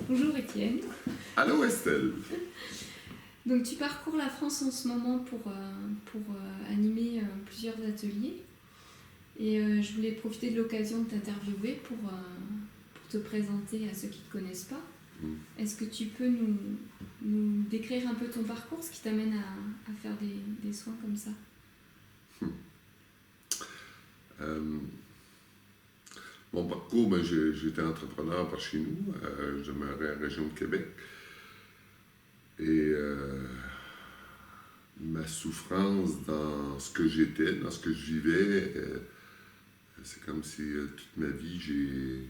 Bonjour Étienne. Allô Estelle. Donc tu parcours la France en ce moment pour animer plusieurs ateliers et je voulais profiter de l'occasion de t'interviewer pour te présenter à ceux qui ne te connaissent pas. Est-ce que tu peux nous décrire un peu ton parcours, ce qui t'amène à faire des soins comme ça? Mon parcours, j'étais entrepreneur par chez nous. Je demeurais à la région de Québec. Et ma souffrance dans ce que j'étais, dans ce que je vivais, c'est comme si toute ma vie, j'ai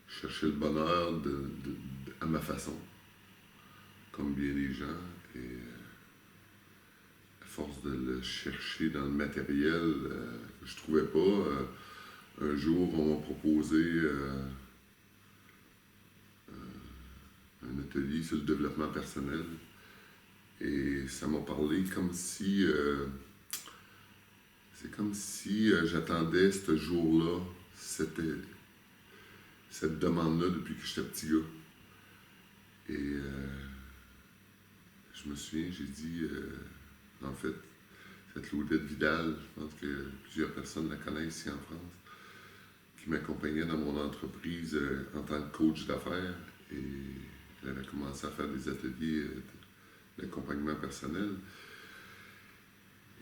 cherché le bonheur à ma façon, comme bien des gens. Et à force de le chercher dans le matériel, je trouvais pas. Un jour, on m'a proposé un atelier sur le développement personnel. Et ça m'a parlé comme si... c'est comme si j'attendais ce jour-là, cette demande-là depuis que j'étais petit gars. Et je me souviens, j'ai dit... en fait, cette Claudette Vidal, je pense que plusieurs personnes la connaissent ici en France, qui m'accompagnait dans mon entreprise en tant que coach d'affaires. Et elle avait commencé à faire des ateliers d'accompagnement personnel.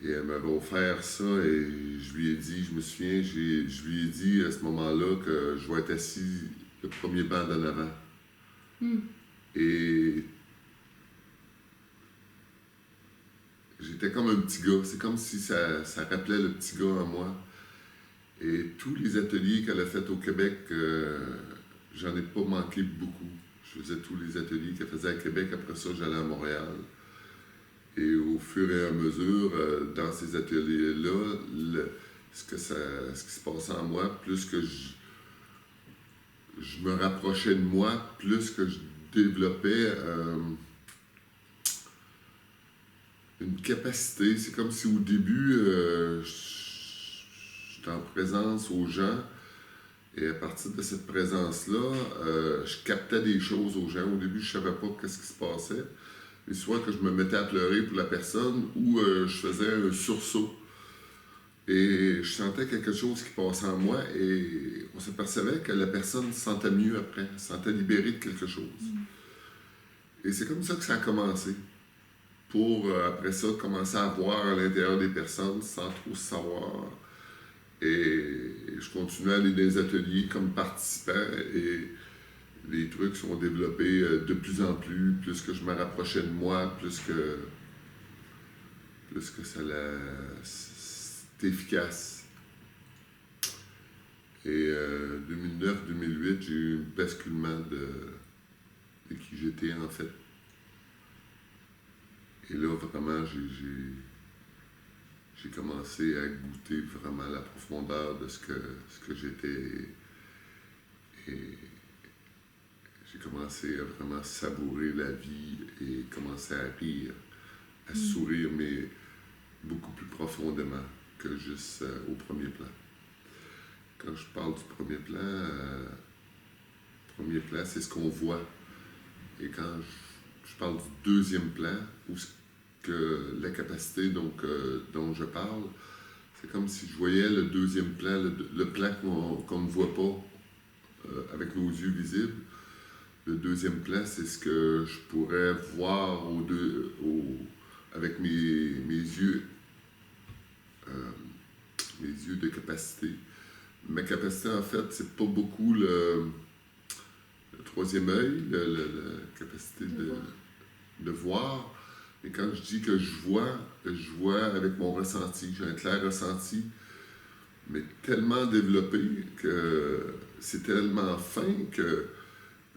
Et elle m'avait offert ça et je lui ai dit, je me souviens, je lui ai dit à ce moment-là que je vais être assis le premier banc d'en avant. Et j'étais comme un petit gars. C'est comme si ça rappelait le petit gars en moi. Et tous les ateliers qu'elle a fait au Québec, j'en ai pas manqué beaucoup. Je faisais tous les ateliers qu'elle faisait à Québec. Après ça, j'allais à Montréal. Et au fur et à mesure, dans ces ateliers-là, ce qui se passait en moi, plus que je me rapprochais de moi, plus que je développais une capacité. C'est comme si au début, j'étais en présence aux gens. Et à partir de cette présence-là, je captais des choses aux gens. Au début, je ne savais pas qu'est-ce qui se passait. Et soit que je me mettais à pleurer pour la personne ou je faisais un sursaut. Et je sentais quelque chose qui passait en moi et on s'apercevait que la personne se sentait mieux après, se sentait libérée de quelque chose. Et c'est comme ça que ça a commencé. Pour après ça, commencer à voir à l'intérieur des personnes sans trop savoir. Et je continuais à aller dans les ateliers comme participant et les trucs sont développés de plus en plus que je me rapprochais de moi, plus que c'était efficace. Et 2009-2008, j'ai eu un basculement de qui j'étais en fait. Et là, vraiment, j'ai commencé à goûter vraiment la profondeur de ce que j'étais. Et j'ai commencé à vraiment savourer la vie et commencer à rire, à sourire, mais beaucoup plus profondément que juste au premier plan. Quand je parle du premier plan, c'est ce qu'on voit. Et quand je parle du deuxième plan, où que la capacité dont je parle, c'est comme si je voyais le deuxième plan, le plan qu'on ne voit pas avec nos yeux visibles. Le deuxième plan, c'est ce que je pourrais voir avec mes yeux de capacité. Ma capacité, en fait, c'est pas beaucoup le troisième œil, la capacité de voir. Et quand je dis que je vois avec mon ressenti. J'ai un clair ressenti, mais tellement développé que c'est tellement fin que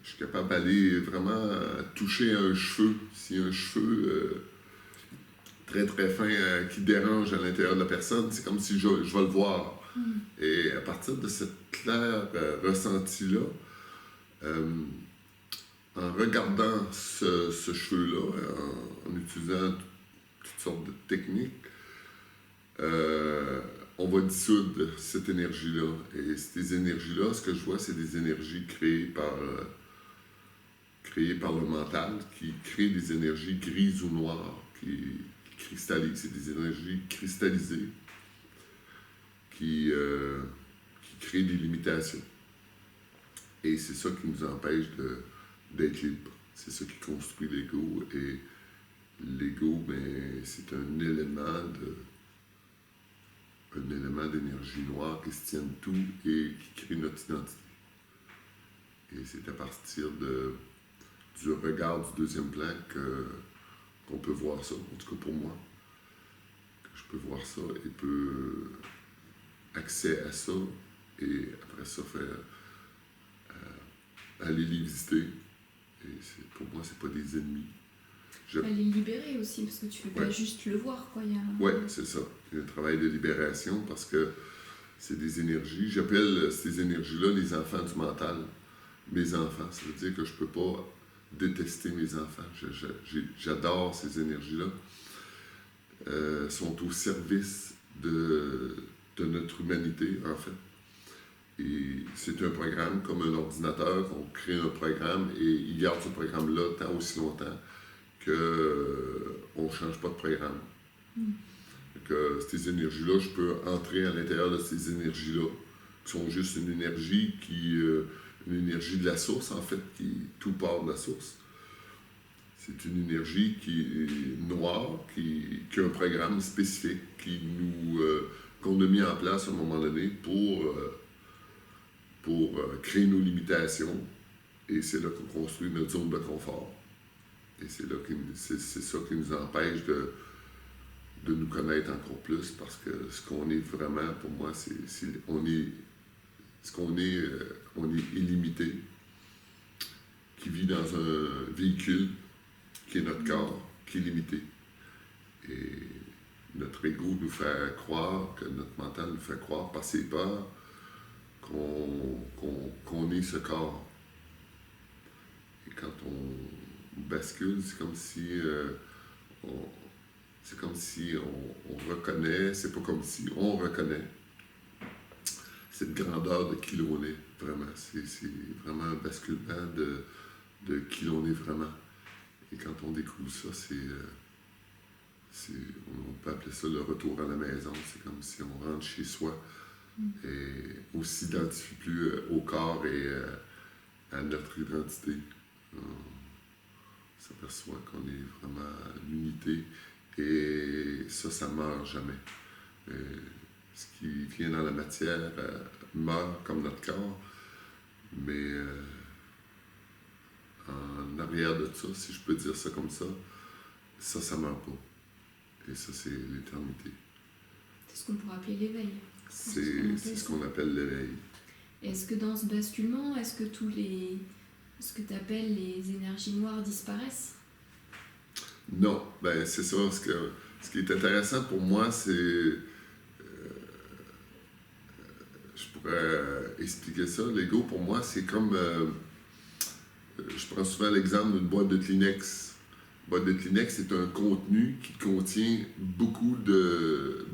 je suis capable d'aller vraiment toucher un cheveu. Si un cheveu très très fin qui dérange à l'intérieur de la personne, c'est comme si je vais le voir. Et à partir de cette claire ressenti-là, en regardant ce cheveu-là, en utilisant toutes sortes de techniques, on va dissoudre cette énergie-là. Et ces énergies-là, ce que je vois, c'est des énergies créées créé par le mental, qui crée des énergies grises ou noires, qui cristallisent. C'est des énergies cristallisées qui créent des limitations. Et c'est ça qui nous empêche d'être libres. C'est ça qui construit l'ego. Et l'ego, ben, c'est un élément d'énergie noire qui se tient de tout et qui crée notre identité. Et c'est à partir du regard du deuxième plan qu'on peut voir ça, en tout cas pour moi, que je peux voir ça et peux accès à ça et après ça faire aller les visiter. Et pour moi, c'est pas des ennemis. Les libérer aussi, parce que tu ne peux pas juste le voir, quoi. Oui, c'est ça. Il y a un travail de libération parce que c'est des énergies. J'appelle ces énergies-là les enfants du mental. Mes enfants. Ça veut dire que je ne peux pas détester mes enfants. J'adore ces énergies-là. Sont au service de notre humanité, en fait. Et c'est un programme comme un ordinateur, qu'on crée un programme et il garde ce programme-là tant aussi longtemps qu'on ne change pas de programme. Que ces énergies-là, je peux entrer à l'intérieur de ces énergies-là, qui sont juste une énergie une énergie de la source, en fait, tout part de la source. C'est une énergie qui est noire, qui a un programme spécifique qu'on a mis en place à un moment donné pour créer nos limitations. Et c'est là qu'on construit notre zone de confort. Et c'est ça qui nous empêche de nous connaître encore plus, parce que ce qu'on est vraiment, pour moi, on est illimité, qui vit dans un véhicule qui est notre corps, qui est limité. Et notre ego nous fait croire, que notre mental nous fait croire par ses peurs, qu'on est ce corps. Et quand on bascule, c'est comme si on reconnaît, c'est pas comme si on reconnaît cette grandeur de qui l'on est, vraiment. C'est vraiment un basculement de qui l'on est vraiment. Et quand on découvre ça, on peut appeler ça le retour à la maison. C'est comme si on rentre chez soi et on s'identifie plus au corps et à notre identité. On s'aperçoit qu'on est vraiment l'unité et ça meurt jamais. Ce qui vient dans la matière meurt comme notre corps, mais en arrière de ça, si je peux dire ça comme ça meurt pas. Et ça, c'est l'éternité. C'est ce qu'on pourrait appeler l'éveil. C'est ce qu'on appelle l'éveil. Est-ce que dans ce basculement, est-ce que ce que tu appelles les énergies noires disparaissent? Non, ben c'est ça. Ce qui est intéressant pour moi, c'est... je pourrais expliquer ça. L'ego, pour moi, c'est comme... je prends souvent l'exemple d'une boîte de Kleenex. Une boîte de Kleenex, c'est un contenu qui contient beaucoup de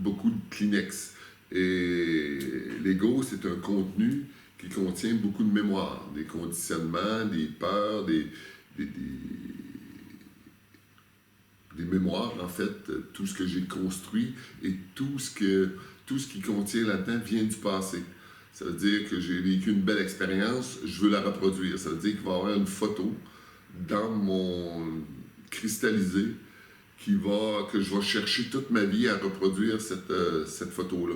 Kleenex. Et l'ego, c'est un contenu qui contient beaucoup de mémoire, des conditionnements, des peurs, des mémoires, en fait, tout ce que j'ai construit et tout ce qui contient là-dedans vient du passé. Ça veut dire que j'ai vécu une belle expérience, je veux la reproduire. Ça veut dire qu'il va y avoir une photo dans mon cristallisé que je vais chercher toute ma vie à reproduire cette photo-là.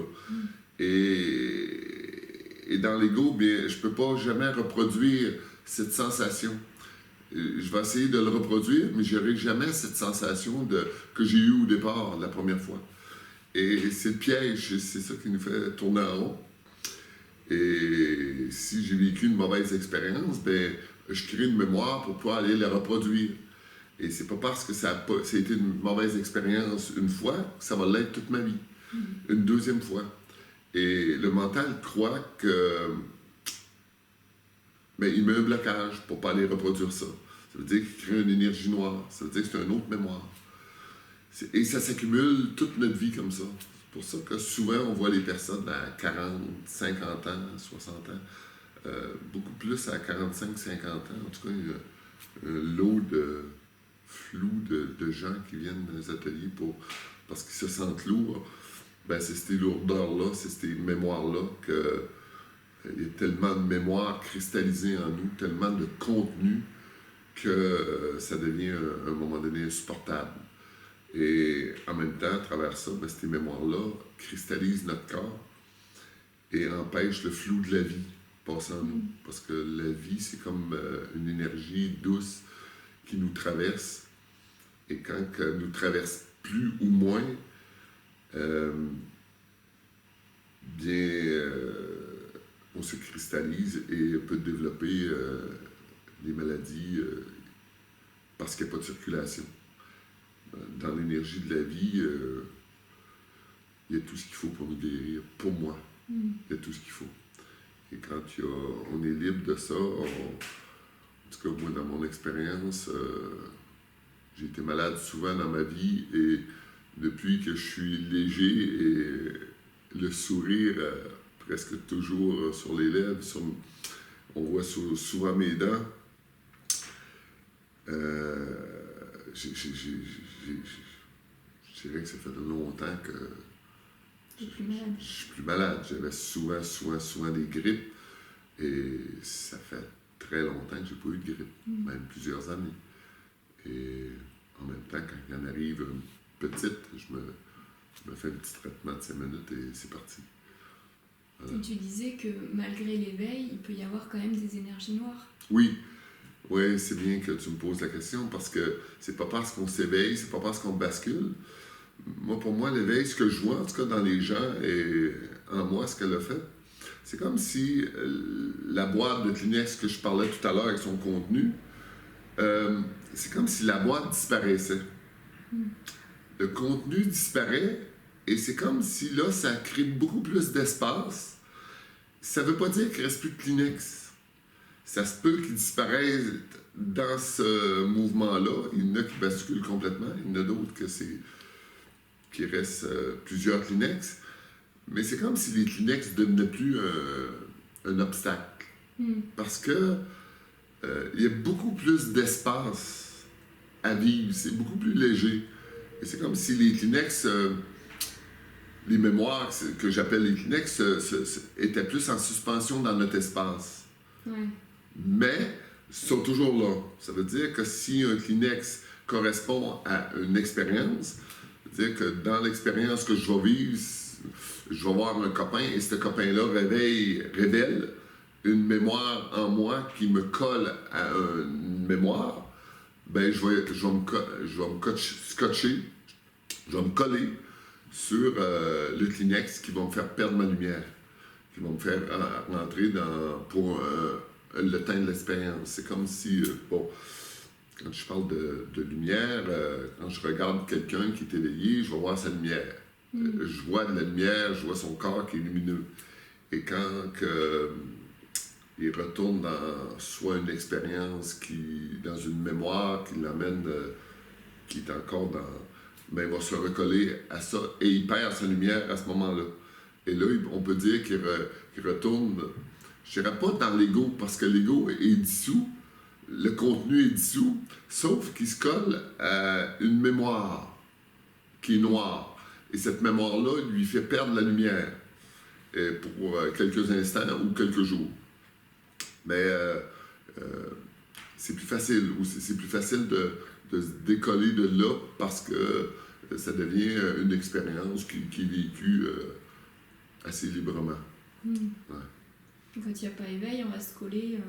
Et dans l'ego, bien, je ne peux pas jamais reproduire cette sensation. Je vais essayer de le reproduire, mais je n'aurai jamais cette sensation que j'ai eue au départ, la première fois. Et c'est le piège, c'est ça qui nous fait tourner en rond. Et si j'ai vécu une mauvaise expérience, ben, je crée une mémoire pour pouvoir aller la reproduire. Et c'est pas parce que ça a été une mauvaise expérience une fois que ça va l'être toute ma vie. Une deuxième fois. Et le mental croit que... Mais il met un blocage pour ne pas aller reproduire ça. Ça veut dire qu'il crée une énergie noire. Ça veut dire que c'est une autre mémoire. Et ça s'accumule toute notre vie comme ça. C'est pour ça que souvent, on voit les personnes à 40, 50 ans, 60 ans, beaucoup plus à 45, 50 ans. En tout cas, un lot de flou de gens qui viennent dans les ateliers parce qu'ils se sentent lourds. Ben, c'est ces lourdeurs-là, c'est ces mémoires-là que il y a tellement de mémoire cristallisée en nous, tellement de contenu que ça devient à un moment donné insupportable. Et en même temps, à travers ça, ben, ces mémoires-là cristallisent notre corps et empêchent le flou de la vie de passer en nous. Parce que la vie, c'est comme une énergie douce qui nous traverse. Et quand elle nous traverse plus ou moins, on se cristallise et peut développer des maladies parce qu'il n'y a pas de circulation. Dans l'énergie de la vie, il y a tout ce qu'il faut pour nous guérir. Pour moi, il y a tout ce qu'il faut. Et quand on est libre de ça, en tout cas, moi, dans mon expérience, j'ai été malade souvent dans ma vie et depuis que je suis léger et le sourire presque toujours sur les lèvres, on voit souvent mes dents. Je dirais que ça fait longtemps que je suis plus malade. J'avais souvent des grippes et ça fait très longtemps que j'ai pas eu de grippe, même plusieurs années. Et en même temps, quand il en arrive une petite, je me fais un petit traitement de 5 minutes et c'est parti. Et tu disais que malgré l'éveil, il peut y avoir quand même des énergies noires. Oui, c'est bien que tu me poses la question parce que c'est pas parce qu'on s'éveille, c'est pas parce qu'on bascule. Pour moi, l'éveil, ce que je vois, en tout cas dans les gens et en moi, ce qu'elle a fait, c'est comme si la boîte de Kleenex que je parlais tout à l'heure avec son contenu, c'est comme si la boîte disparaissait. Le contenu disparaît et c'est comme si là, ça crée beaucoup plus d'espace. Ça ne veut pas dire qu'il ne reste plus de Kleenex. Ça se peut qu'il disparaisse dans ce mouvement-là. Il y en a qui basculent complètement. Il y en a d'autres qui restent plusieurs Kleenex. Mais c'est comme si les Kleenex ne devenaient plus un obstacle. Parce que il y a beaucoup plus d'espace à vivre. C'est beaucoup plus léger. Et c'est comme si les Kleenex, les mémoires que j'appelle les Kleenex, étaient plus en suspension dans notre espace. Ouais. Mais sont toujours là. Ça veut dire que si un Kleenex correspond à une expérience, ça veut dire que dans l'expérience que je vais vivre, je vais voir un copain et ce copain-là révèle une mémoire en moi qui me colle à une mémoire, ben je vais me scotcher, je vais me coller sur le Kleenex qui va me faire perdre ma lumière, qui va me faire rentrer pour le temps de l'expérience. C'est comme si, quand je parle de lumière, quand je regarde quelqu'un qui est éveillé, je vais voir sa lumière. Je vois de la lumière, je vois son corps qui est lumineux. Et quand il retourne dans soit une expérience, dans une mémoire qui l'amène, qui est encore dans... Ben, il va se recoller à ça et il perd sa lumière à ce moment-là. Et là, on peut dire qu'il retourne, je ne dirais pas dans l'ego, parce que l'ego est dissous, le contenu est dissous, sauf qu'il se colle à une mémoire qui est noire. Et cette mémoire-là lui fait perdre la lumière pour quelques instants ou quelques jours. Mais c'est plus facile, ou c'est plus facile de se décoller de là parce que ça devient une expérience qui est vécue assez librement. Ouais. Quand il n'y a pas éveil, on va se coller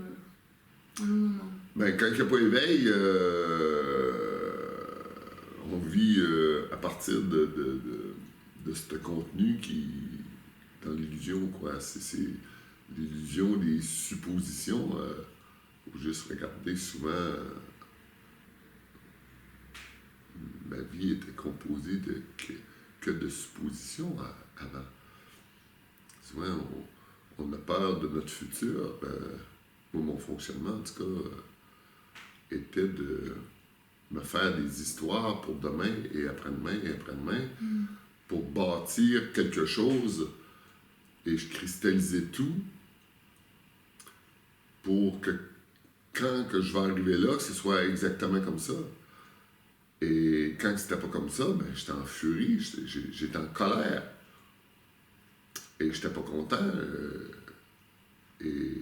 en un moment. Ben, quand il n'y a pas éveil, on vit à partir de ce contenu qui est dans l'illusion, quoi. C'est l'illusion des suppositions. Faut juste regarder souvent. Ma vie était composée que de suppositions avant. Souvent, on a peur de notre futur. Moi, mon fonctionnement, en tout cas, était de me faire des histoires pour demain et après-demain et après-demain pour bâtir quelque chose. Et je cristallisais tout pour que quand que je vais arriver là, que ce soit exactement comme ça. Et quand c'était pas comme ça, ben, j'étais en furie, j'étais en colère. Et j'étais pas content. Et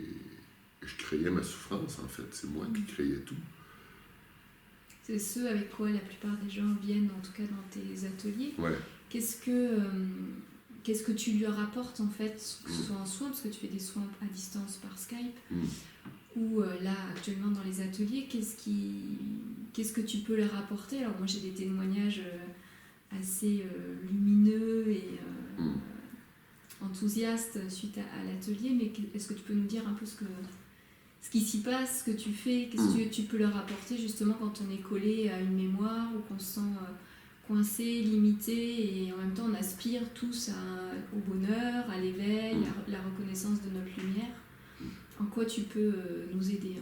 je créais ma souffrance, en fait. C'est moi qui créais tout. C'est ce avec quoi la plupart des gens viennent, en tout cas dans tes ateliers. Ouais. Qu'est-ce que tu leur apportes, en fait, que ce soit en soins, parce que tu fais des soins à distance par Skype, ou là, actuellement, dans les ateliers, qu'est-ce que tu peux leur apporter? Alors, moi, j'ai des témoignages assez lumineux et enthousiastes suite à l'atelier, mais est-ce que tu peux nous dire un peu ce qui s'y passe, ce que tu fais, qu'est-ce que tu peux leur apporter, justement, quand on est collé à une mémoire, ou qu'on se sent coincé, limité, et en même temps, on aspire tous au bonheur, à l'éveil, à la reconnaissance de notre lumière? En quoi tu peux nous aider?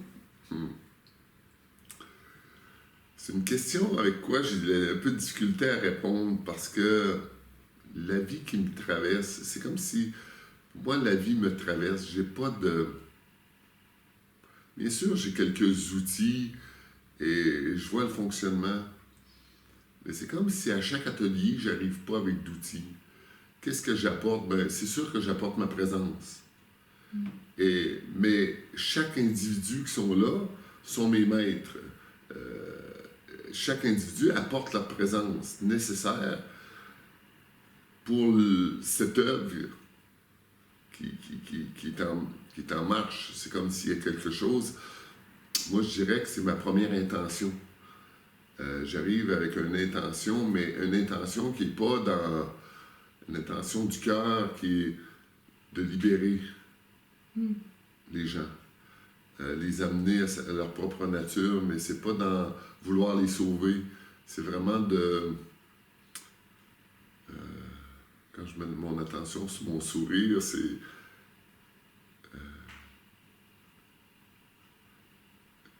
C'est une question avec quoi j'ai un peu de difficulté à répondre parce que la vie qui me traverse, c'est comme si, moi, la vie me traverse. J'ai pas de... Bien sûr, j'ai quelques outils et je vois le fonctionnement. Mais c'est comme si à chaque atelier, j'arrive pas avec d'outils. Qu'est-ce que j'apporte? Ben, c'est sûr que j'apporte ma présence. Mais chaque individu qui sont là sont mes maîtres. Chaque individu apporte la présence nécessaire pour cette œuvre qui est en marche. C'est comme s'il y a quelque chose. Moi, je dirais que c'est ma première intention. J'arrive avec une intention, mais une intention qui n'est pas dans une intention du cœur, qui est de libérer les gens, les amener à leur propre nature, mais c'est pas dans vouloir les sauver. C'est vraiment de... quand je mets mon attention sur mon sourire, c'est...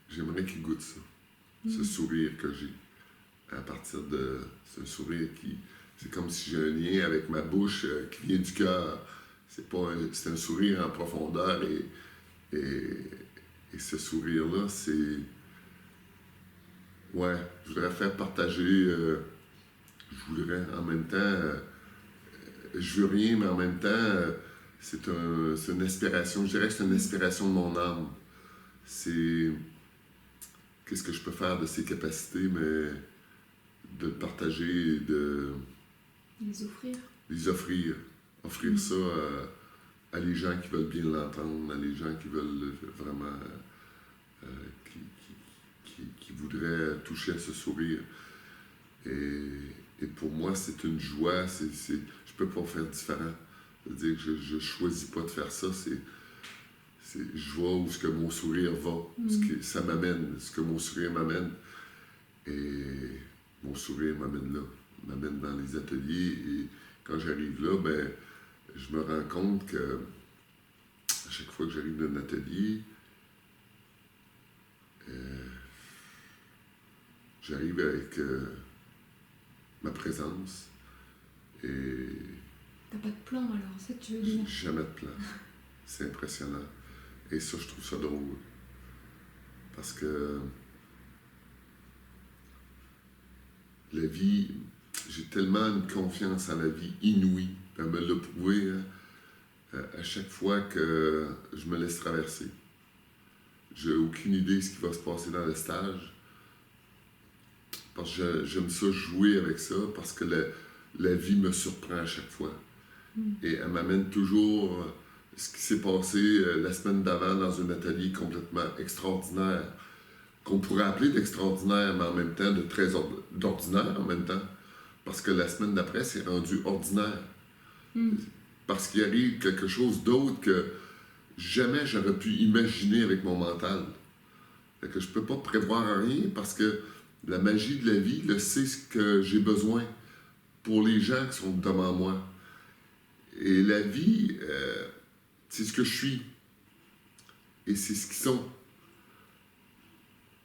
j'aimerais qu'ils goûtent ça, ce sourire que j'ai. À partir de ce sourire qui... C'est comme si j'ai un lien avec ma bouche qui vient du cœur. C'est un sourire en profondeur et ce sourire-là, c'est... Ouais, je voudrais faire partager... je voudrais en même temps... je veux rien, mais en même temps, c'est une inspiration. Je dirais que c'est une inspiration de mon âme. C'est... Qu'est-ce que je peux faire de ces capacités, mais de le partager, de... Les offrir. Les offrir. Offrir ça à les gens qui veulent bien l'entendre, à les gens qui veulent vraiment... qui voudraient toucher à ce sourire. Et pour moi, c'est une joie. Je peux pas faire différent. C'est-à-dire que je choisis pas de faire ça. Je vois où ce que mon sourire va, ce que ça m'amène, ce que mon sourire m'amène. Et mon sourire m'amène là, m'amène dans les ateliers. Et quand j'arrive là, ben, je me rends compte que à chaque fois que j'arrive dans un atelier, j'arrive avec ma présence. Et t'as pas de plan alors, c'est ça que tu veux dire? Jamais de plan. C'est impressionnant. Et ça, je trouve ça drôle. Parce que la vie, j'ai tellement une confiance en la vie inouïe. Elle me l'a prouvé à chaque fois que je me laisse traverser. J'ai aucune idée de ce qui va se passer dans le stage. Parce que j'aime ça jouer avec ça, parce que la vie me surprend à chaque fois. Et elle m'amène toujours ce qui s'est passé la semaine d'avant dans un atelier complètement extraordinaire, qu'on pourrait appeler d'extraordinaire, mais en même temps de très d'ordinaire en même temps, parce que la semaine d'après, c'est rendu ordinaire. Parce qu'il arrive quelque chose d'autre que jamais j'aurais pu imaginer avec mon mental. Fait que je peux pas prévoir rien, parce que la magie de la vie, c'est ce que j'ai besoin pour les gens qui sont devant moi. Et la vie, c'est ce que je suis. Et c'est ce qu'ils sont.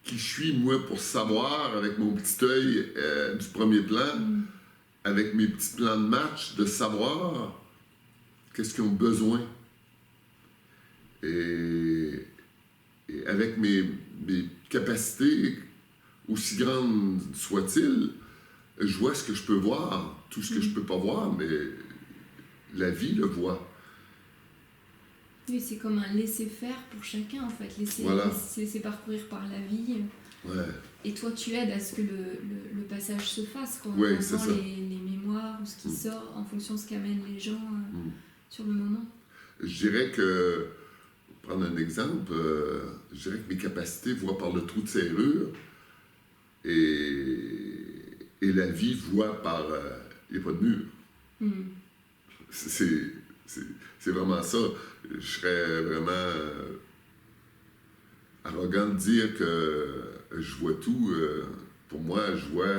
Qui je suis, moi, pour savoir, avec mon petit œil du premier plan, avec mes petits plans de match, de savoir qu'est-ce qu'ils ont besoin. Et avec mes mes capacités, aussi grandes soient-ils, je vois ce que je peux voir, tout ce que je peux pas voir, mais la vie le voit. Oui, c'est comme un laisser-faire pour chacun, en fait. Voilà. Laisser parcourir par la vie. Ouais. Et toi, tu aides à ce que le passage se fasse, quoi, en Oui, pensant c'est ça. les mémoires ou ce qui sort en fonction de ce qu'amènent les gens sur le moment. Je dirais que, pour prendre un exemple, je dirais que mes capacités voient par le trou de serrure et la vie voit par... Il n'y a pas de mur. C'est vraiment ça. Je serais vraiment arrogant de dire que je vois tout. Pour moi, je vois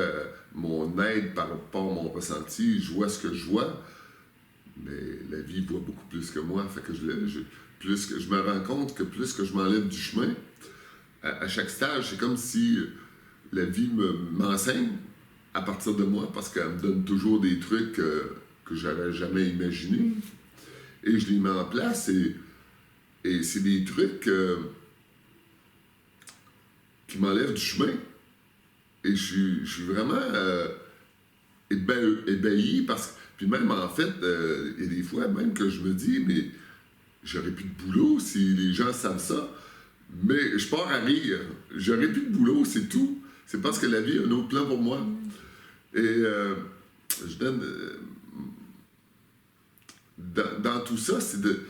mon aide par rapport à mon ressenti. Je vois ce que je vois, mais la vie voit beaucoup plus que moi. Fait que je me rends compte que plus que je m'enlève du chemin, à chaque stage, c'est comme si la vie m'enseigne à partir de moi parce qu'elle me donne toujours des trucs que j'aurais jamais imaginés. Et je les mets en place et c'est des trucs qui m'enlèvent du chemin. Et je suis vraiment ébahi parce que, puis même en fait, il y a des fois même que je me dis, mais j'aurais plus de boulot si les gens savent ça. Mais je pars à rire. J'aurais plus de boulot, c'est tout. C'est parce que la vie a un autre plan pour moi. Et je donne... dans tout ça, c'est de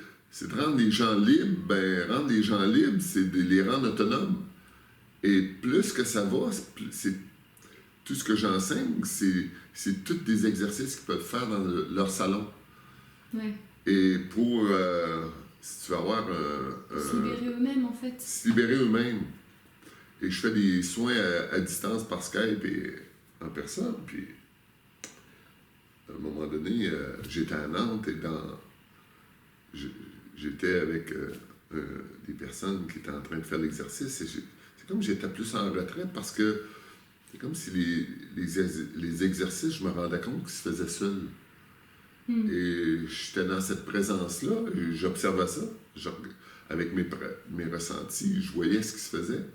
rendre les gens libres. Ben, rendre les gens libres, c'est de les rendre autonomes. Et plus que ça va, c'est tout ce que j'enseigne, c'est tous des exercices qu'ils peuvent faire dans leur salon. Ouais. Et pour, si tu veux avoir se libérer eux-mêmes, en fait. Se libérer eux-mêmes. Et je fais des soins à distance par Skype et en personne. Puis, à un moment donné, j'étais à Nantes et j'étais avec des personnes qui étaient en train de faire l'exercice. Et c'est comme si j'étais plus en retraite parce que c'est comme si les exercices, je me rendais compte qu'ils se faisaient seuls. Et j'étais dans cette présence-là et j'observais ça. Avec mes ressentis, je voyais ce qui se faisait.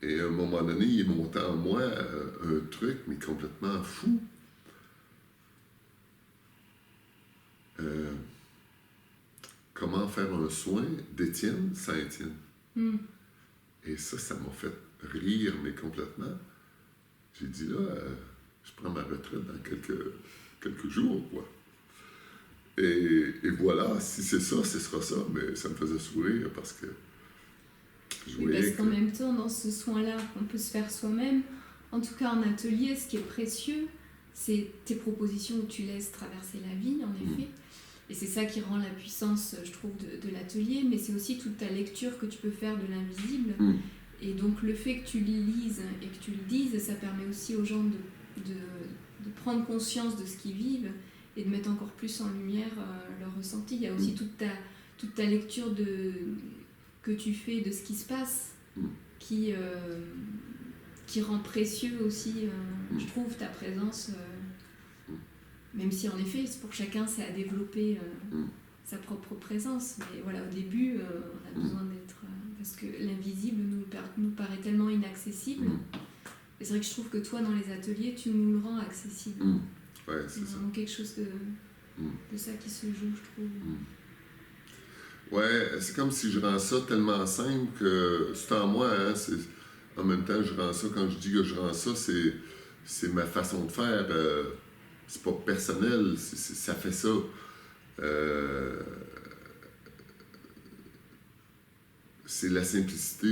Et à un moment donné, il montait en moi un truc, mais complètement fou. Comment faire un soin d'Étienne sans Étienne. Et ça m'a fait rire, mais complètement. J'ai dit là, je prends ma retraite dans quelques jours, quoi. Et voilà, si c'est ça, ce sera ça, mais ça me faisait sourire parce que je voyais parce qu'en même temps, dans ce soin-là qu'on peut se faire soi-même, en tout cas en atelier, ce qui est précieux, c'est tes propositions où tu laisses traverser la vie, en effet. Et c'est ça qui rend la puissance, je trouve, de l'atelier, mais c'est aussi toute ta lecture que tu peux faire de l'invisible. Et donc le fait que tu lises et que tu le dises, ça permet aussi aux gens de prendre conscience de ce qu'ils vivent et de mettre encore plus en lumière leur ressenti. Il y a aussi toute ta lecture que tu fais de ce qui se passe qui rend précieux aussi, je trouve, ta présence. Même si en effet, pour chacun, c'est à développer sa propre présence. Mais voilà, au début, on a besoin d'être... parce que l'invisible nous paraît tellement inaccessible. Et c'est vrai que je trouve que toi, dans les ateliers, tu nous le rends accessible. Ouais, c'est vraiment quelque chose de ça qui se joue, je trouve. Ouais, c'est comme si je rends ça tellement simple que c'est en moi. Hein, en même temps, je rends ça, quand je dis que je rends ça, c'est ma façon de faire. C'est pas personnel, ça fait ça. C'est la simplicité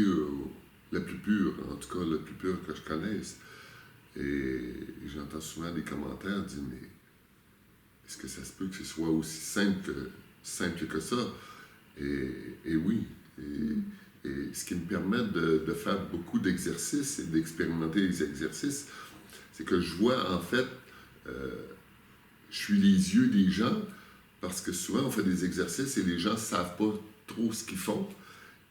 la plus pure, en tout cas la plus pure que je connaisse. Et j'entends souvent des commentaires dire mais est-ce que ça se peut que ce soit aussi simple que ça? Et oui. Et ce qui me permet de faire beaucoup d'exercices et d'expérimenter les exercices, c'est que je vois en fait, je suis les yeux des gens parce que souvent on fait des exercices et les gens ne savent pas trop ce qu'ils font.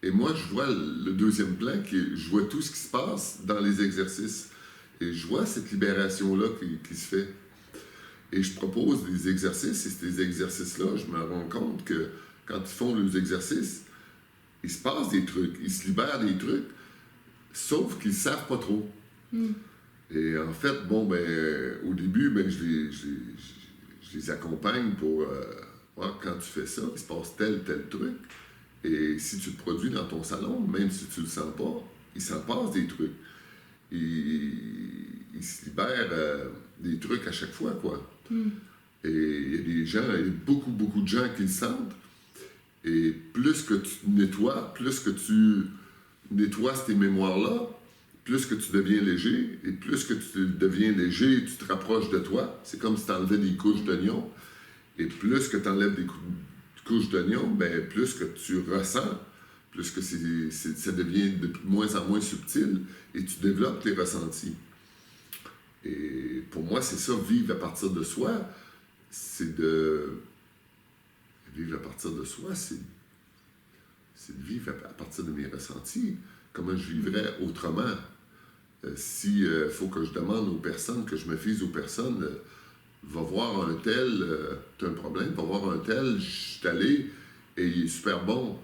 Et moi, je vois le deuxième plan, je vois tout ce qui se passe dans les exercices. Et je vois cette libération-là qui se fait. Et je propose des exercices, et ces exercices-là, je me rends compte que quand ils font les exercices, il se passe des trucs, ils se libèrent des trucs, sauf qu'ils ne savent pas trop. Mm. Et en fait, bon, au début, je les accompagne pour voir quand tu fais ça, il se passe tel truc. Et si tu le produis dans ton salon, même si tu le sens pas, il s'en passe des trucs. Il se libère des trucs à chaque fois, quoi. Mm. Et il y a des gens, il y a beaucoup de gens qui le sentent. Et plus que tu nettoies, plus que tu nettoies ces mémoires-là, plus que tu deviens léger. Et plus que tu deviens léger, tu te rapproches de toi. C'est comme si tu enlevais des couches d'oignons. Et plus que tu enlèves des couches d'oignons, ben, plus que tu ressens, plus que ça devient de moins en moins subtil et tu développes tes ressentis. Et pour moi, c'est ça, vivre à partir de soi, c'est de... Vivre à partir de soi, c'est de vivre à partir de mes ressentis. Comment je vivrais autrement? Si faut que je demande aux personnes, que je me fise aux personnes, va voir un tel, t'as un problème, va voir un tel, je suis allé et il est super bon.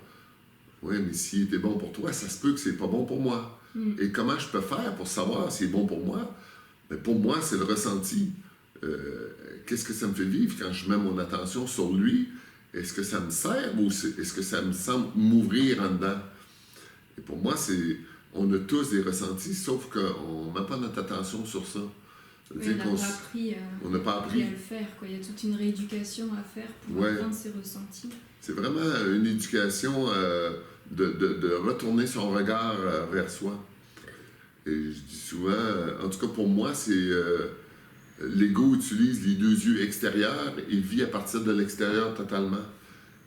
Oui, mais s'il était bon pour toi, ça se peut que c'est pas bon pour moi. Mm. Et comment je peux faire pour savoir s'il est bon pour moi? Ben, pour moi, c'est le ressenti. Qu'est-ce que ça me fait vivre quand je mets mon attention sur lui? Est-ce que ça me sert ou est-ce que ça me semble m'ouvrir en dedans? Et pour moi, on a tous des ressentis, sauf qu'on ne met pas notre attention sur ça. Oui, on n'a pas appris à le faire, quoi. Il y a toute une rééducation à faire pour apprendre ses ressentis. C'est vraiment une éducation de retourner son regard vers soi. Et je dis souvent, en tout cas pour moi, c'est l'ego utilise les deux yeux extérieurs et vit à partir de l'extérieur totalement.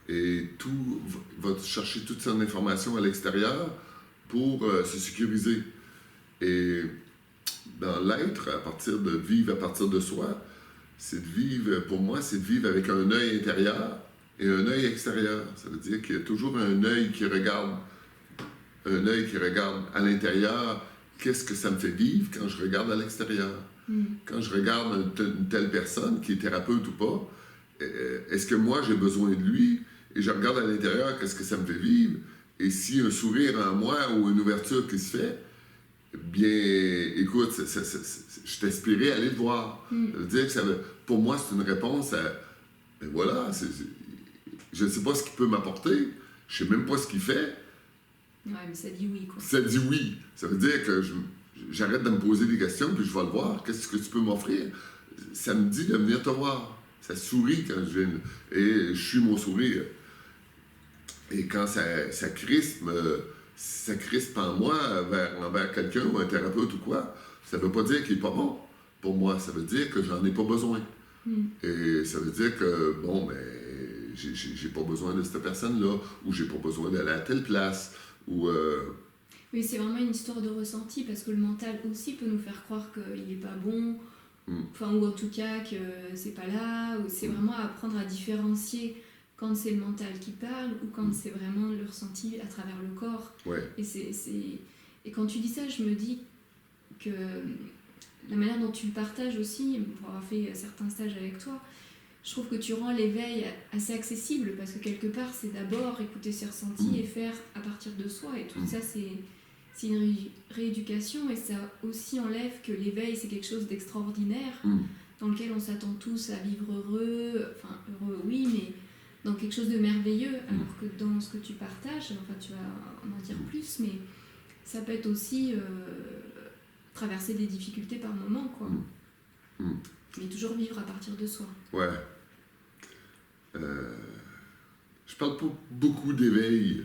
Et tout va chercher toute son information à l'extérieur pour se sécuriser. Et dans l'être, à partir de vivre à partir de soi, c'est de vivre, pour moi, c'est de vivre avec un œil intérieur et un œil extérieur. Ça veut dire qu'il y a toujours un œil qui regarde à l'intérieur. Qu'est-ce que ça me fait vivre quand je regarde à l'extérieur? Mm. Quand je regarde une telle personne, qui est thérapeute ou pas, est-ce que moi j'ai besoin de lui? Et je regarde à l'intérieur, qu'est-ce que ça me fait vivre? Et si un sourire en moi ou une ouverture qui se fait, bien, écoute, je t'inspirais à aller le voir. Mm. Ça veut dire que pour moi, c'est une réponse à... Ben voilà, je ne sais pas ce qu'il peut m'apporter, je ne sais même pas ce qu'il fait. Ouais, mais ça dit oui, quoi. Ça dit oui. Ça veut dire que j'arrête de me poser des questions, puis je vais le voir. Qu'est-ce que tu peux m'offrir? Ça me dit de venir te voir. Ça sourit quand je viens. Et je suis mon sourire. Et quand ça crispe en moi envers quelqu'un ou un thérapeute ou quoi, ça ne veut pas dire qu'il n'est pas bon pour moi. Ça veut dire que j'en ai pas besoin. Mm. Et ça veut dire que, bon, ben, j'ai pas besoin de cette personne-là, ou j'ai pas besoin d'aller à telle place, ou... Oui, c'est vraiment une histoire de ressenti, parce que le mental aussi peut nous faire croire qu'il n'est pas bon, enfin, ou en tout cas que c'est pas là, ou c'est vraiment apprendre à différencier quand c'est le mental qui parle ou quand c'est vraiment le ressenti à travers le corps. Ouais. Et quand tu dis ça, je me dis que la manière dont tu le partages aussi, pour avoir fait certains stages avec toi, je trouve que tu rends l'éveil assez accessible, parce que quelque part, c'est d'abord écouter ses ressentis et faire à partir de soi. Et tout ça, c'est une rééducation, et ça aussi enlève que l'éveil, c'est quelque chose d'extraordinaire, dans lequel on s'attend tous à vivre heureux, enfin heureux oui, mais dans quelque chose de merveilleux, alors que dans ce que tu partages, enfin tu vas en dire plus, mais ça peut être aussi traverser des difficultés par moment, quoi. Mais toujours vivre à partir de soi. Ouais. Je parle pas beaucoup d'éveil.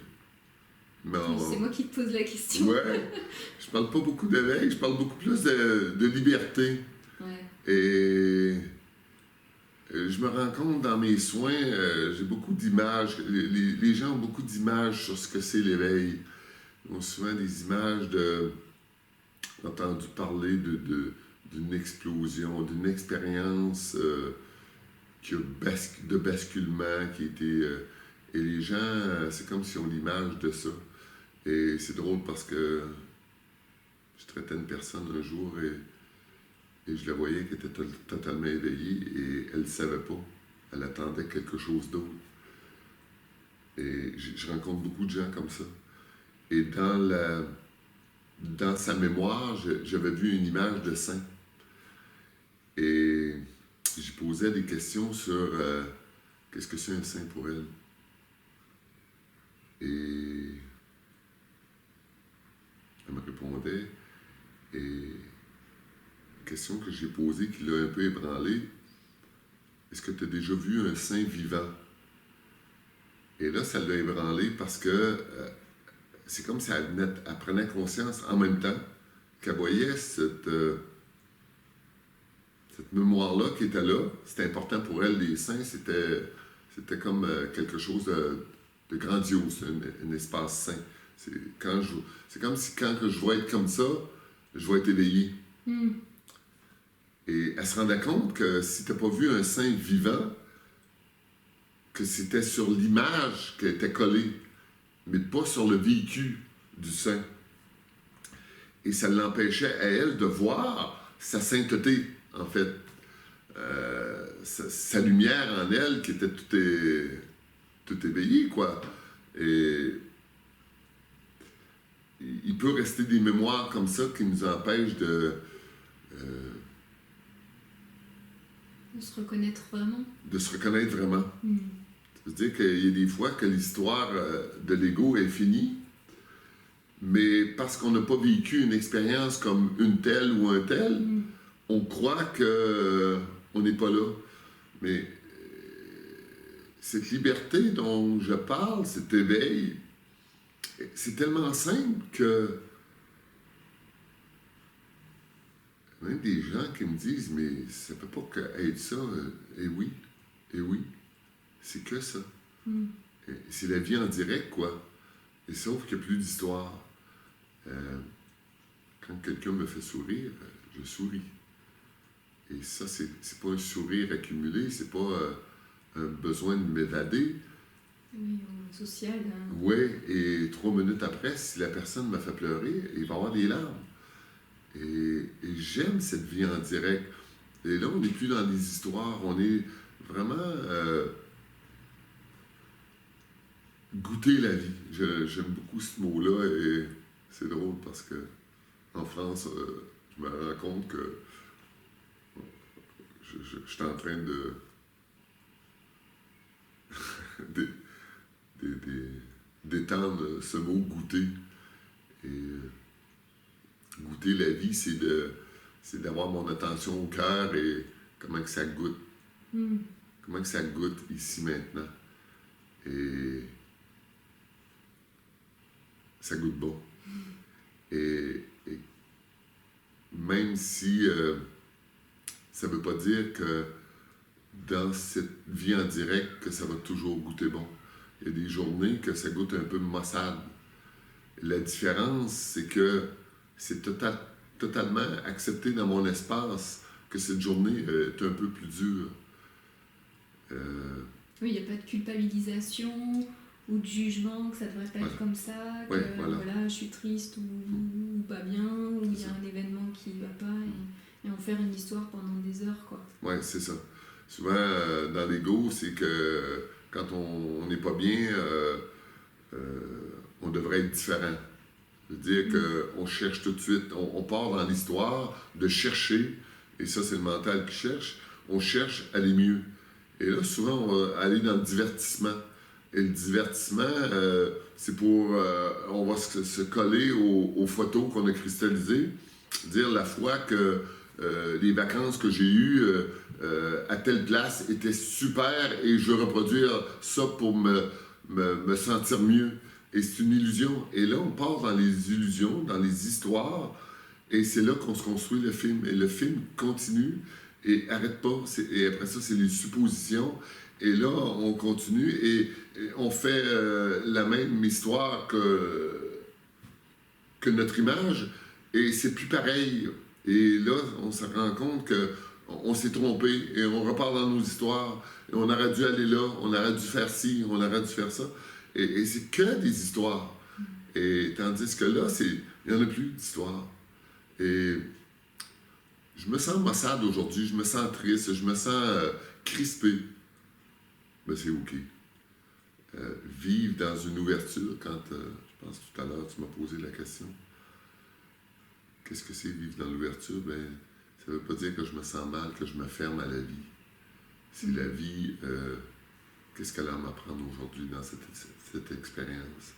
C'est moi qui te pose la question. Ouais. Je parle pas beaucoup d'éveil, je parle beaucoup plus de liberté. Ouais. Et je me rends compte dans mes soins, j'ai beaucoup d'images. Les gens ont beaucoup d'images sur ce que c'est l'éveil. Ils ont souvent des images entendu parler d'une explosion, d'une expérience de basculement qui était... et les gens, c'est comme si on l'image de ça. Et c'est drôle parce que je traitais une personne un jour et je la voyais qui était totalement éveillée et elle ne savait pas. Elle attendait quelque chose d'autre. Et je rencontre beaucoup de gens comme ça. Et dans dans sa mémoire, j'avais vu une image de saint. Et j'y posais des questions sur qu'est-ce que c'est un saint pour elle. Et elle me répondait, et la question que j'ai posée, qui l'a un peu ébranlée, est-ce que tu as déjà vu un saint vivant? Et là, ça l'a ébranlée parce que c'est comme si elle prenait conscience en même temps qu'elle voyait cette mémoire-là qui était là. C'était important pour elle, les saints, c'était comme quelque chose de grandiose, un espace saint. C'est comme si quand je vais être comme ça, je vais être éveillé. Et elle se rendait compte que si tu n'as pas vu un saint vivant, que c'était sur l'image qui était collée, mais pas sur le véhicule du saint. Et ça l'empêchait à elle de voir sa sainteté, en fait. Sa lumière en elle qui était tout éveillée, quoi. Et il peut rester des mémoires comme ça qui nous empêchent de se reconnaître vraiment. De se reconnaître vraiment. C'est-à-dire qu'il y a des fois que l'histoire de l'ego est finie, mais parce qu'on n'a pas vécu une expérience comme une telle ou un tel, on croit qu'on n'est pas là. Mais cette liberté dont je parle, cet éveil, c'est tellement simple que même des gens qui me disent, mais ça peut pas être ça. Et oui, c'est que ça. C'est la vie en direct, quoi. Et sauf qu'il n'y a plus d'histoire. Quand quelqu'un me fait sourire, je souris. Et ça, c'est pas un sourire accumulé, c'est pas un besoin de m'évader. Oui, social. Hein. Oui, et 3 minutes après, si la personne m'a fait pleurer, il va y avoir des larmes. Et j'aime cette vie en direct. Et là, on n'est plus dans des histoires, on est vraiment goûter la vie. J'aime beaucoup ce mot-là et c'est drôle parce que en France, je me rends compte que je suis en train d'étendre ce mot goûter. Et goûter la vie, c'est d'avoir mon attention au cœur et comment que ça goûte. Comment que ça goûte ici maintenant. Et ça goûte bon. Et même si ça ne veut pas dire que dans cette vie en direct que ça va toujours goûter bon. Il y a des journées que ça goûte un peu maussade. La différence, c'est que c'est totalement accepté dans mon espace que cette journée est un peu plus dure. Oui, il n'y a pas de culpabilisation ou de jugement que ça devrait pas être comme ça, que voilà, je suis triste ou pas bien, ou il y a un événement qui ne va pas, et en faire une histoire pendant des heures, quoi. Oui, c'est ça. Souvent, dans l'ego, c'est que quand on n'est pas bien, on devrait être différent. C'est-à-dire qu'on cherche tout de suite, on part dans l'histoire de chercher, et ça, c'est le mental qui cherche, on cherche à aller mieux. Et là, souvent, on va aller dans le divertissement. Et le divertissement, c'est pour... on va se coller aux photos qu'on a cristallisées, dire la fois que les vacances que j'ai eues à telle place étaient super et je veux reproduire ça pour me sentir mieux. Et c'est une illusion. Et là, on part dans les illusions, dans les histoires, et c'est là qu'on se construit le film. Et le film continue et arrête pas. Et après ça, c'est les suppositions. Et là, on continue et on fait la même histoire que notre image, et c'est plus pareil. Et là, on se rend compte qu'on s'est trompé et on repart dans nos histoires. Et on aurait dû aller là, on aurait dû faire ci, on aurait dû faire ça. Et c'est que des histoires. Et tandis que là, il n'y en a plus d'histoires. Et je me sens maussade aujourd'hui, je me sens triste, je me sens crispé. Mais c'est OK. Vivre dans une ouverture, quand, je pense tout à l'heure, tu m'as posé la question. qu'est-ce que c'est vivre dans l'ouverture? Ben, ça ne veut pas dire que je me sens mal, que je me ferme à la vie. C'est la vie, qu'est-ce qu'elle a à m'apprendre aujourd'hui dans cette expérience?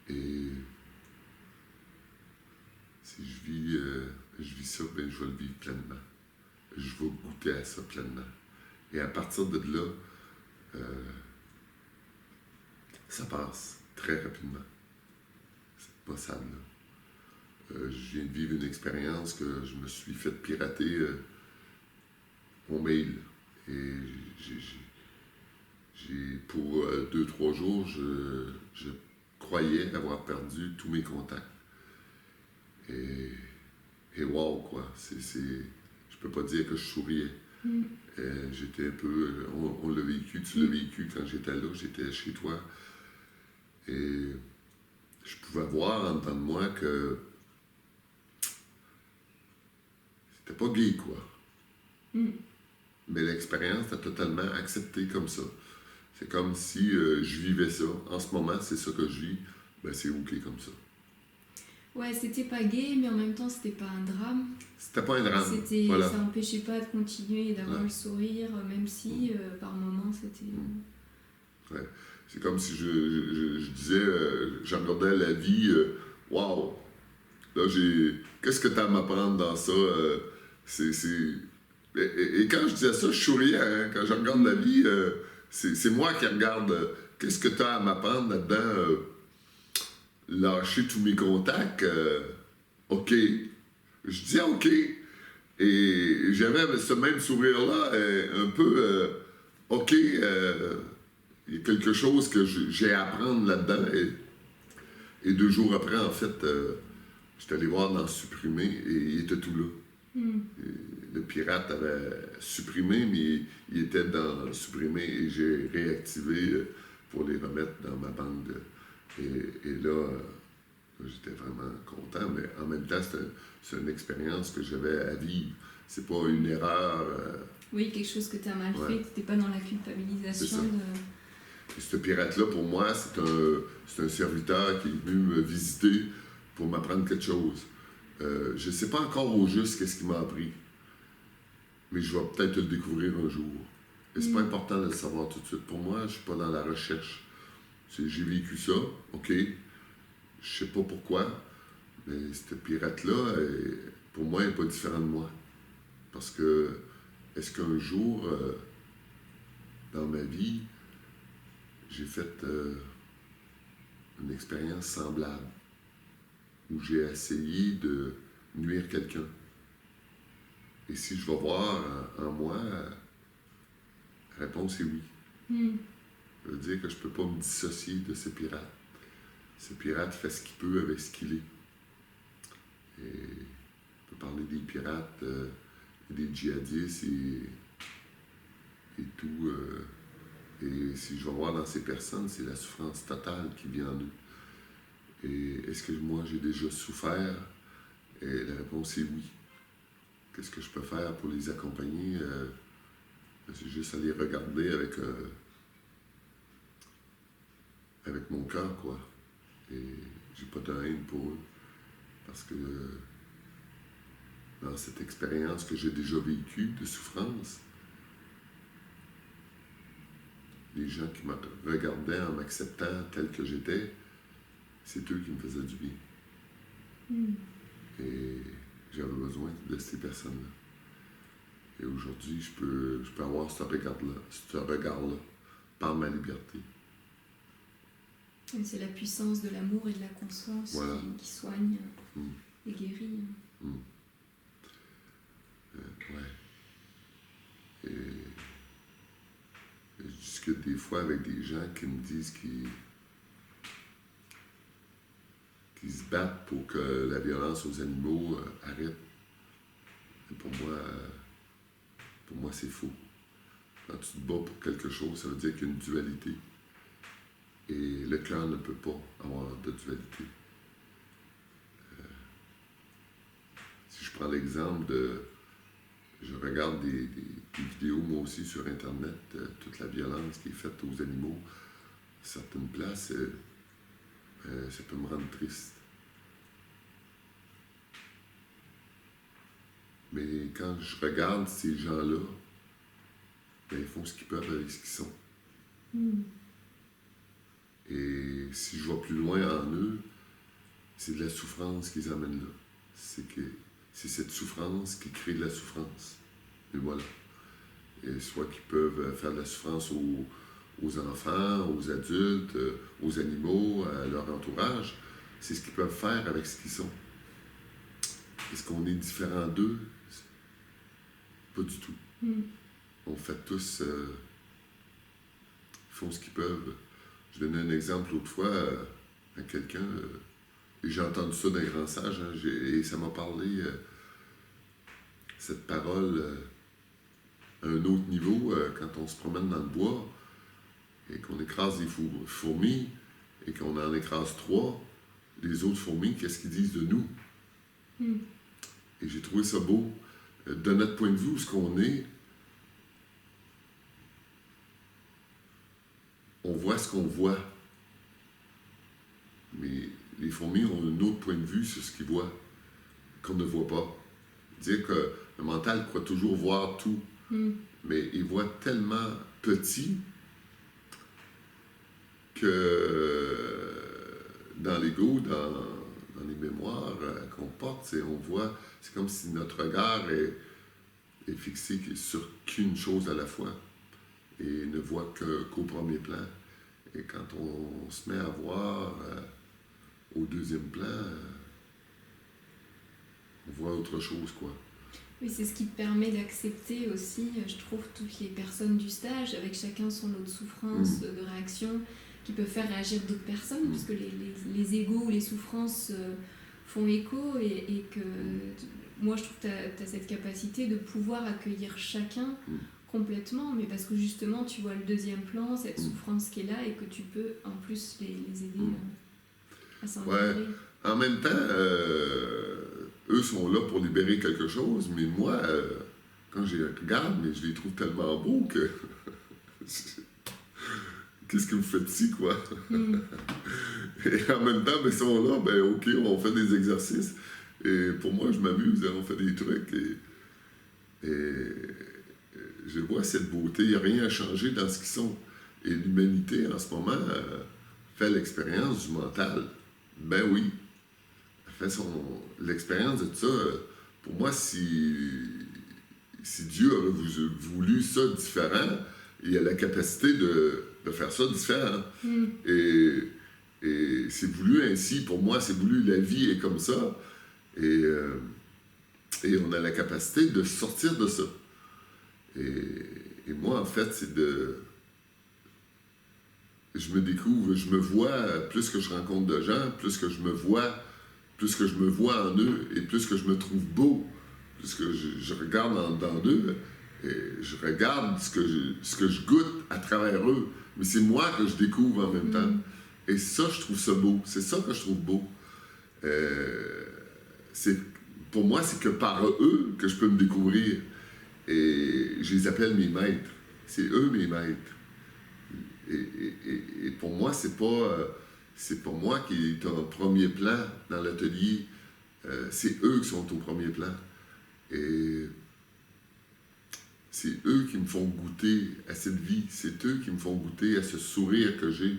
Et si je vis ça, ben, je vais le vivre pleinement. Je vais goûter à ça pleinement. Et à partir de là, ça passe très rapidement. C'est pas ça, là. Je viens de vivre une expérience que je me suis fait pirater mon mail. Et pour 2-3 jours, je croyais avoir perdu tous mes contacts. Et wow, quoi. Je peux pas dire que je souriais. J'étais un peu... On l'a vécu, tu l'as vécu quand j'étais là, j'étais chez toi. Et je pouvais voir en dedans de moi que c'était pas gay, quoi. Mais l'expérience était totalement acceptée comme ça. C'est comme si je vivais ça. En ce moment, c'est ça que je vis. Ben, c'est OK comme ça. Ouais, c'était pas gay, mais en même temps, c'était pas un drame. C'était pas un drame. Voilà. Ça n'empêchait pas de continuer et d'avoir le sourire, même si par moments, c'était... Ouais. C'est comme si je disais, je regardais la vie, waouh! Là, qu'est-ce que tu as à m'apprendre dans ça? Et quand je disais ça, je souriais. Hein? Quand je regarde la vie, c'est moi qui regarde. Qu'est-ce que tu as à m'apprendre là-dedans? Lâcher tous mes contacts. OK. Je disais OK. Et j'avais ce même sourire-là, un peu OK. Il y a quelque chose que j'ai à apprendre là-dedans. Et 2 jours après, en fait, j'étais allé voir dans Supprimer et il était tout là. Le pirate avait supprimé, mais il était dans Supprimer et j'ai réactivé pour les remettre dans ma bande. Et là, j'étais vraiment content, mais en même temps, c'est une expérience que j'avais à vivre. C'est pas une erreur. Oui, quelque chose que tu as mal fait, tu n'étais pas dans la culpabilisation de... Et ce pirate-là, pour moi, c'est un serviteur qui est venu me visiter pour m'apprendre quelque chose. Je ne sais pas encore au juste qu'est-ce qu'il m'a appris, mais je vais peut-être le découvrir un jour. Et c'est pas important de le savoir tout de suite. Pour moi, je ne suis pas dans la recherche. J'ai vécu ça, OK. Je sais pas pourquoi, mais ce pirate-là, pour moi, il n'est pas différent de moi. Parce que, est-ce qu'un jour, dans ma vie, j'ai fait une expérience semblable où j'ai essayé de nuire quelqu'un. Et si je vais voir en moi, la réponse est oui. Ça veut dire que je ne peux pas me dissocier de ce pirate. Ce pirate fait ce qu'il peut avec ce qu'il est. Et on peut parler des pirates, des djihadistes et tout. Et si je vais voir dans ces personnes, c'est la souffrance totale qui vient en eux. Et est-ce que moi, j'ai déjà souffert? Et la réponse est oui. Qu'est-ce que je peux faire pour les accompagner? C'est juste aller regarder avec mon cœur, quoi. Et j'ai pas de haine pour eux. Parce que dans cette expérience que j'ai déjà vécue de souffrance, les gens qui me regardaient en m'acceptant tel que j'étais, c'est eux qui me faisaient du bien. Et j'avais besoin de ces personnes-là. Et aujourd'hui, je peux avoir ce regard-là, par ma liberté. Et c'est la puissance de l'amour et de la conscience qui soigne et guérit. Ouais. Et je discute des fois avec des gens qui me disent qu'ils se battent pour que la violence aux animaux arrête. Et pour moi, c'est faux. Quand tu te bats pour quelque chose, ça veut dire qu'il y a une dualité. Et le cœur ne peut pas avoir de dualité. Si je prends l'exemple de... Je regarde des vidéos, moi aussi, sur Internet, toute la violence qui est faite aux animaux, à certaines places, ça peut me rendre triste. Mais quand je regarde ces gens-là, ben, ils font ce qu'ils peuvent avec ce qu'ils sont. Et si je vais plus loin en eux, c'est de la souffrance qui les amène là. C'est cette souffrance qui crée de la souffrance. Et voilà. Et soit qu'ils peuvent faire de la souffrance aux enfants, aux adultes, aux animaux, à leur entourage. C'est ce qu'ils peuvent faire avec ce qu'ils sont. Est-ce qu'on est différent d'eux? Pas du tout. On fait tous... ils font ce qu'ils peuvent. Je donnais un exemple l'autre fois à quelqu'un, et j'ai entendu ça d'un grand sage, hein, et ça m'a parlé, cette parole, à un autre niveau, quand on se promène dans le bois, et qu'on écrase des fourmis, et qu'on en écrase 3, les autres fourmis, qu'est-ce qu'ils disent de nous? Et j'ai trouvé ça beau. De notre point de vue, où ce qu'on est, on voit ce qu'on voit. Mais les fourmis ont un autre point de vue sur ce qu'ils voient, qu'on ne voit pas. Dire que le mental croit toujours voir tout, mais il voit tellement petit que dans l'ego, dans les mémoires qu'on porte, on voit, c'est comme si notre regard est fixé sur qu'une chose à la fois et ne voit qu'au premier plan. Et quand on se met à voir au deuxième plan, on voit autre chose, quoi. Oui, c'est ce qui te permet d'accepter aussi, je trouve, toutes les personnes du stage, avec chacun son lot de souffrance, de réaction, qui peut faire réagir d'autres personnes, puisque les égos ou les souffrances font écho, et que moi, je trouve que tu as cette capacité de pouvoir accueillir chacun complètement, mais parce que justement, tu vois le deuxième plan, cette souffrance qui est là, et que tu peux en plus les aider à s'en libérer. En même temps, eux sont là pour libérer quelque chose, mais moi, quand je les regarde, mais je les trouve tellement beaux que... Qu'est-ce que vous faites ici, quoi? Et en même temps, ben, ils sont là, ben OK, on fait des exercices. Et pour moi, je m'amuse, on fait des trucs. Et je vois cette beauté. Il n'y a rien à changer dans ce qu'ils sont. Et l'humanité, en ce moment, fait l'expérience du mental. Ben oui. Elle fait l'expérience de ça. Pour moi, si Dieu avait voulu ça différent, il a la capacité de faire ça différent. Et c'est voulu ainsi. Pour moi, c'est voulu. La vie est comme ça. Et on a la capacité de sortir de ça. Et moi, en fait, c'est de... Je me découvre, je me vois, plus que je rencontre de gens, plus que je me vois en eux, et plus que je me trouve beau, plus que je regarde dans eux, et je regarde ce que je goûte à travers eux. Mais c'est moi que je découvre en même temps. Et ça, je trouve ça beau. C'est ça que je trouve beau. Pour moi, c'est que par eux que je peux me découvrir. Et je les appelle mes maîtres. C'est eux mes maîtres. Et pour moi, c'est pas moi qui est en premier plan dans l'atelier. C'est eux qui sont au premier plan. Et c'est eux qui me font goûter à cette vie. C'est eux qui me font goûter à ce sourire que j'ai.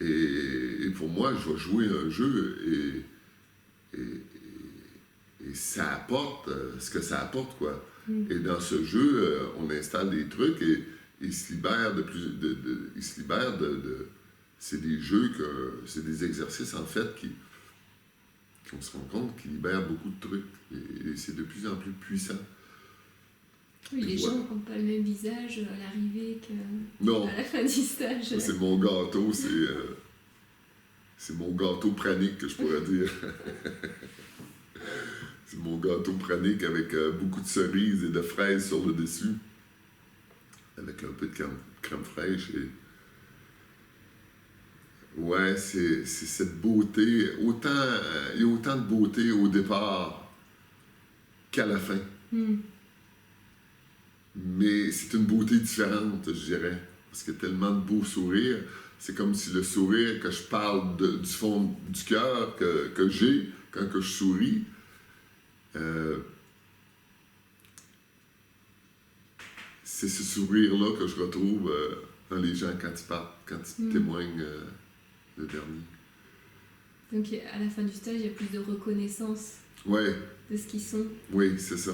Et pour moi, je vais jouer un jeu et ça apporte ce que ça apporte, quoi. Et dans ce jeu, on installe des trucs et ils se libèrent ils se libèrent c'est des jeux, c'est des exercices, en fait, qu'on se rend compte qui libèrent beaucoup de trucs. Et c'est de plus en plus puissant. Oui, les gens n'ont pas le même visage à l'arrivée qu'à la fin du stage. Ça, c'est mon gâteau, c'est mon gâteau pranique, que je pourrais dire. C'est mon gâteau pranique avec beaucoup de cerises et de fraises sur le dessus. Avec un peu de crème fraîche. Ouais, c'est cette beauté. Il y a autant de beauté au départ qu'à la fin. Mais c'est une beauté différente, je dirais. Parce qu'il y a tellement de beaux sourires. C'est comme si le sourire que je parle du fond du cœur que j'ai quand que je souris, c'est ce sourire-là que je retrouve dans les gens quand ils partent, quand ils témoignent le dernier. Donc à la fin du stage, il y a plus de reconnaissance Ouais. de ce qu'ils sont. Oui, c'est ça.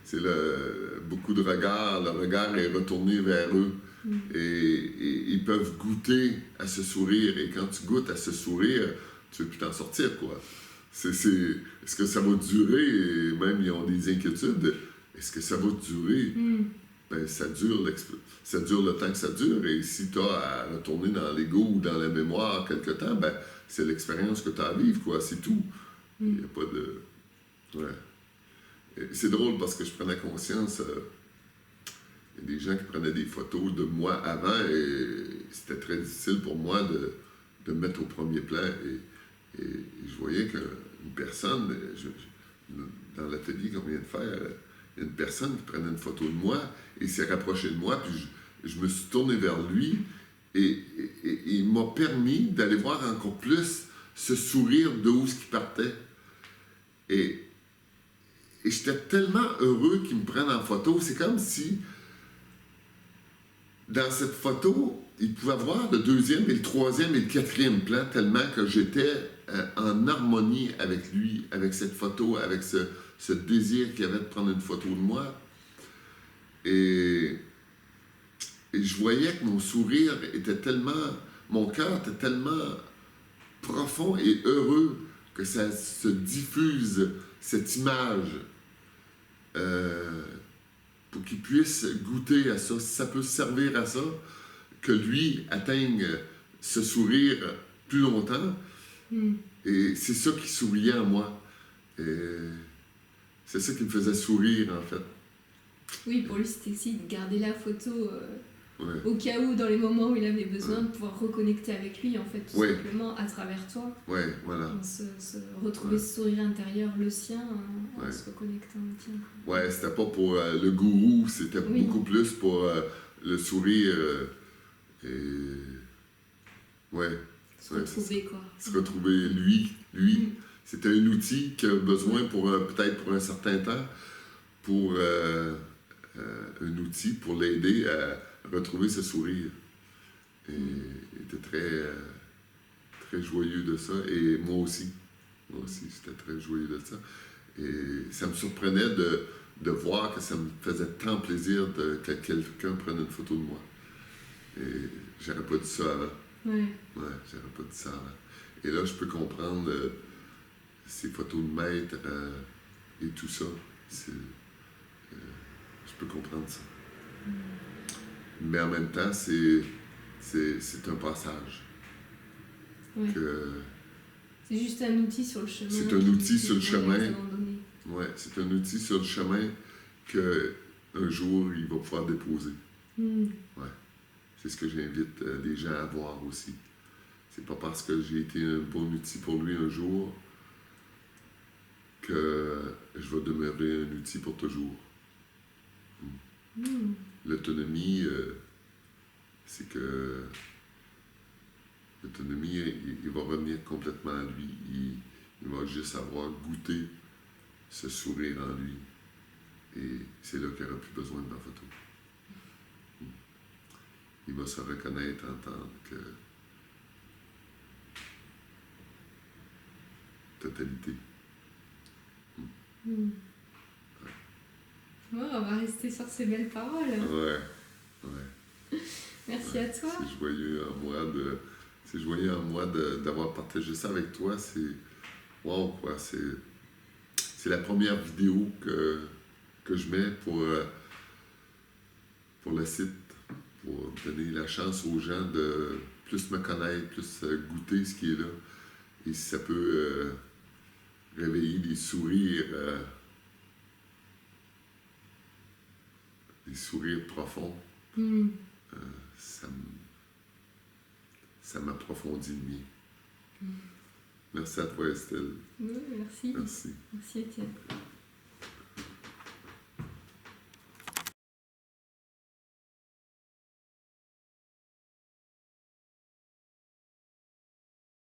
C'est beaucoup de regards. Le regard est retourné vers eux. Et ils peuvent goûter à ce sourire. Et quand tu goûtes à ce sourire, tu ne veux plus t'en sortir, quoi. Est-ce que ça va durer? Et même, ils ont des inquiétudes. Est-ce que ça va durer? Ben, ça dure le temps que ça dure. Et si tu as à retourner dans l'ego ou dans la mémoire quelque temps, ben, c'est l'expérience que tu as à vivre, quoi. C'est tout. Il n'y a pas de... Ouais. Et c'est drôle parce que je prenais conscience... il y a des gens qui prenaient des photos de moi avant et c'était très difficile pour moi de me mettre au premier plan. Et je voyais qu'une personne, dans l'atelier qu'on vient de faire, il y a une personne qui prenait une photo de moi et s'est rapproché de moi, puis je me suis tourné vers lui et il m'a permis d'aller voir encore plus ce sourire d'où ce qui partait. Et j'étais tellement heureux qu'il me prenne en photo. C'est comme si, dans cette photo, il pouvait voir le deuxième et le troisième et le quatrième plan tellement que j'étais en harmonie avec lui, avec cette photo, avec ce désir qu'il avait de prendre une photo de moi. Et je voyais que mon sourire était tellement... Mon cœur était tellement profond et heureux que ça se diffuse, cette image, pour qu'il puisse goûter à ça, si ça peut servir à ça, que lui atteigne ce sourire plus longtemps. Et c'est ça qui souriait en moi. Et c'est ça qui me faisait sourire, en fait. Oui, pour lui, c'était aussi de garder la photo au cas où, dans les moments où il avait besoin, de pouvoir reconnecter avec lui, en fait, tout simplement, à travers toi. Oui, voilà. Retrouver ce sourire intérieur, le sien, en se reconnectant au tien. Oui, c'était pas pour le gourou, c'était beaucoup plus pour le sourire. Se retrouver, quoi. Se retrouver, lui. C'était un outil qui a besoin peut-être pour un certain temps, pour un outil pour l'aider à retrouver ce sourire. Et il était très, très joyeux de ça. Et moi aussi. Moi aussi, j'étais très joyeux de ça. Et ça me surprenait de voir que ça me faisait tant plaisir que quelqu'un prenne une photo de moi. Et j'aurais pas dit ça avant. Ouais, j'aurais pas dit ça avant. Et là, je peux comprendre ces photos de maître et tout ça. Je peux comprendre ça. Mais en même temps, c'est un passage. Ouais. C'est juste un outil sur le chemin. C'est un outil sur le chemin. Ouais, c'est un outil sur le chemin qu'un jour, il va pouvoir déposer. Ouais. C'est ce que j'invite les gens à voir aussi. C'est pas parce que j'ai été un bon outil pour lui un jour que je vais demeurer un outil pour toujours. L'autonomie, c'est que l'autonomie, il va revenir complètement à lui. Il va juste avoir goûté ce sourire en lui. Et c'est là qu'il n'aura plus besoin de ma photo. Il va se reconnaître en tant que totalité. On va rester sur ces belles paroles. Ouais. Merci à toi. C'est joyeux en moi d'avoir partagé ça avec toi. C'est wow, quoi. C'est la première vidéo que je mets pour le site, pour donner la chance aux gens de plus me connaître, plus goûter ce qui est là. Et si ça peut réveiller des sourires profonds, ça m'approfondit le mien. Merci à toi, Estelle. Oui, merci. Merci. Merci, Étienne.